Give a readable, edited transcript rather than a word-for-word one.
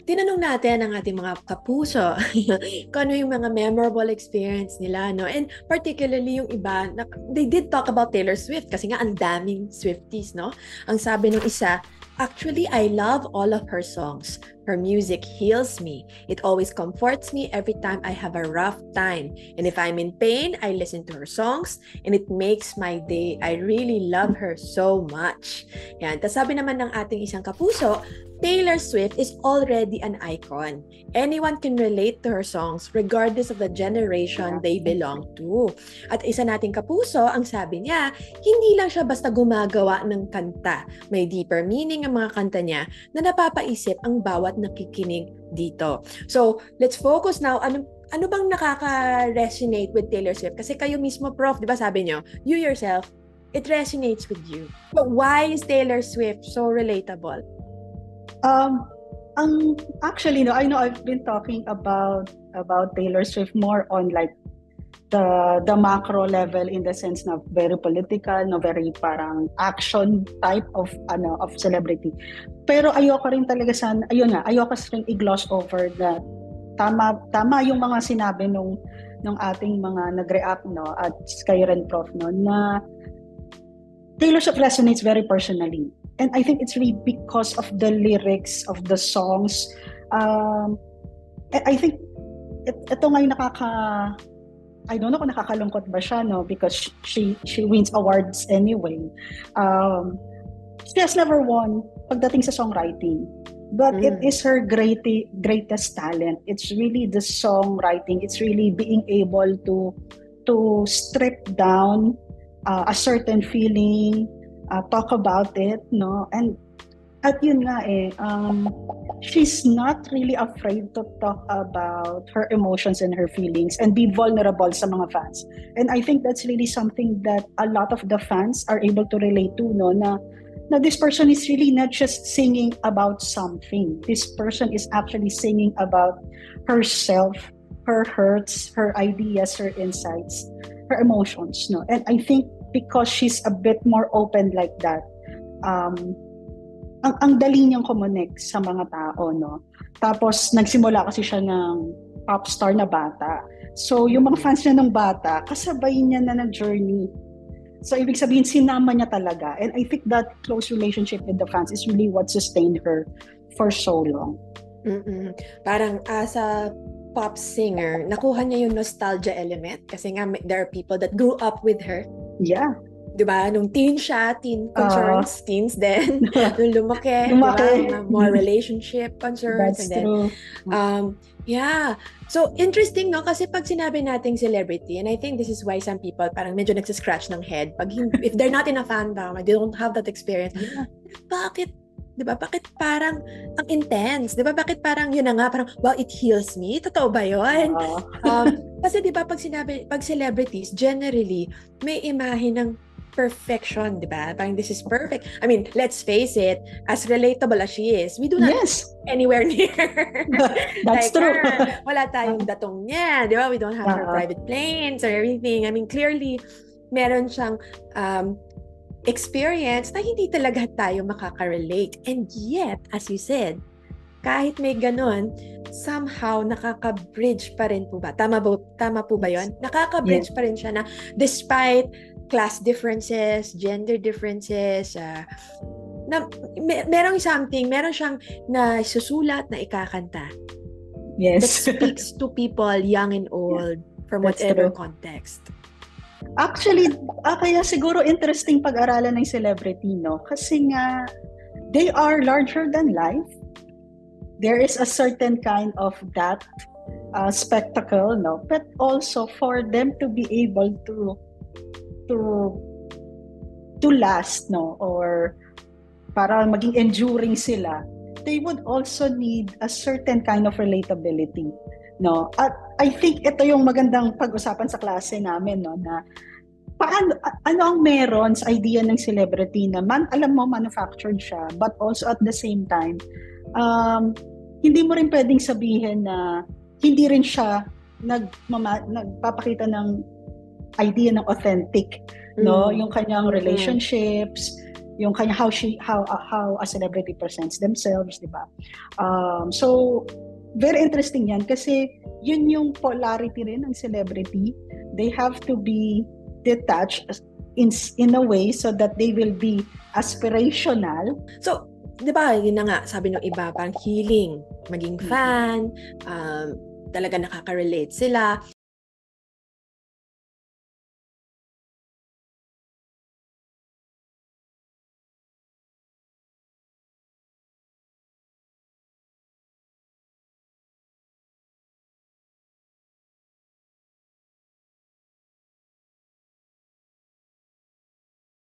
Tinanong natin ang ating mga kapuso kung ano yung mga memorable experience nila, no? And particularly yung iba, they did talk about Taylor Swift kasi nga ang daming Swifties, no? Ang sabi ng isa, actually, I love all of her songs. Her music heals me. It always comforts me every time I have a rough time. And if I'm in pain, I listen to her songs and it makes my day. I really love her so much. Yan. Tapos sabi naman ng ating isang kapuso, Taylor Swift is already an icon. Anyone can relate to her songs regardless of the generation they belong to. At isa nating kapuso, ang sabi niya, hindi lang siya basta gumagawa ng kanta. May deeper meaning ang mga kanta niya na napapaisip ang bawat nakikinig dito. So, let's focus now. Ano bang nakaka-resonate with Taylor Swift? Kasi kayo mismo, Prof, di ba sabi niyo, you yourself, it resonates with you. But why is Taylor Swift so relatable? Um, Actually, no, I know I've been talking about Taylor Swift more on like the macro level in the sense na very political, no, very parang action type of celebrity. Pero ayoko rin talaga ayoko rin i-gloss over that. Tama yung mga sinabi nung ating mga nag-react, no, at kayo rin, Prof, no, na Taylor Swift resonates very personally. And I think it's really because of the lyrics of the songs. I think ito nga yung I don't know kung nakakalungkot ba siya, no, because she wins awards anyway. She has never won pagdating sa songwriting. But it is her greatest talent. It's really the songwriting. It's really being able to strip down a certain feeling, talk about it, no? And at yun nga she's not really afraid to talk about her emotions and her feelings and be vulnerable sa mga fans. And I think that's really something that a lot of the fans are able to relate to, no? Na this person is really not just singing about something. This person is actually singing about herself, her hurts, her ideas, her insights, her emotions, no? And I think because she's a bit more open like that, ang dali niyang connect sa mga tao, no? Tapos nagsimula kasi siya ng pop star na bata. So yung mga fans niya ng bata, kasabay niya na journey. So ibig sabihin, sinama niya talaga. And I think that close relationship with the fans is really what sustained her for so long. Parang as a pop singer, nakuha niya yung nostalgia element kasi nga there are people that grew up with her. Yeah. Diba? Nung teen siya, teen concerns, teens din. Nung lumaki. Diba? More relationship concerns. That's and then, true. Yeah. So, interesting, no? Kasi pag sinabi nating celebrity, and I think this is why some people parang medyo nagsiscratch ng head. If they're not in a fandom, they don't have that experience. Yeah. Bakit? Diba? Bakit parang ang intense? Diba? Bakit parang yun na nga, parang, wow, it heals me? Totoo ba yun? Kasi diba, pag celebrities, generally, may imahe ng perfection, di ba? Parang this is perfect. I mean, let's face it, as relatable as she is, we do not anywhere near. That's true. Wala tayong datong niya, di ba? We don't have her private planes or everything. I mean, clearly, meron siyang experience na hindi talaga tayo makaka-relate. And yet, as you said, kahit may ganon, somehow nakaka-bridge pa rin po ba? Tama po ba yun? Nakaka-bridge pa rin siya na despite class differences, gender differences, na meron siyang na susulat na ikakanta. Yes. That speaks to people young and old from whatever context. Actually, kaya siguro interesting pag-aralan ng celebrity, no? Kasi nga, they are larger than life. There is a certain kind of that spectacle, no? But also for them to be able to last, no, or para maging enduring sila, they would also need a certain kind of relatability, no. At I think ito yung magandang pag-usapan sa klase namin, no, na ano ang meron sa idea ng celebrity na alam mo manufactured siya, but also at the same time hindi mo rin pwedeng sabihin na hindi rin siya nagpapakita ng idea ng authentic, no, yung kanyang relationships, yung kanya how a celebrity presents themselves, di ba? So very interesting yan kasi yun yung polarity rin ng celebrity. They have to be detached in a way so that they will be aspirational. So, di ba, yun na nga, sabi ng iba, parang healing, maging fan, talaga nakaka-relate sila.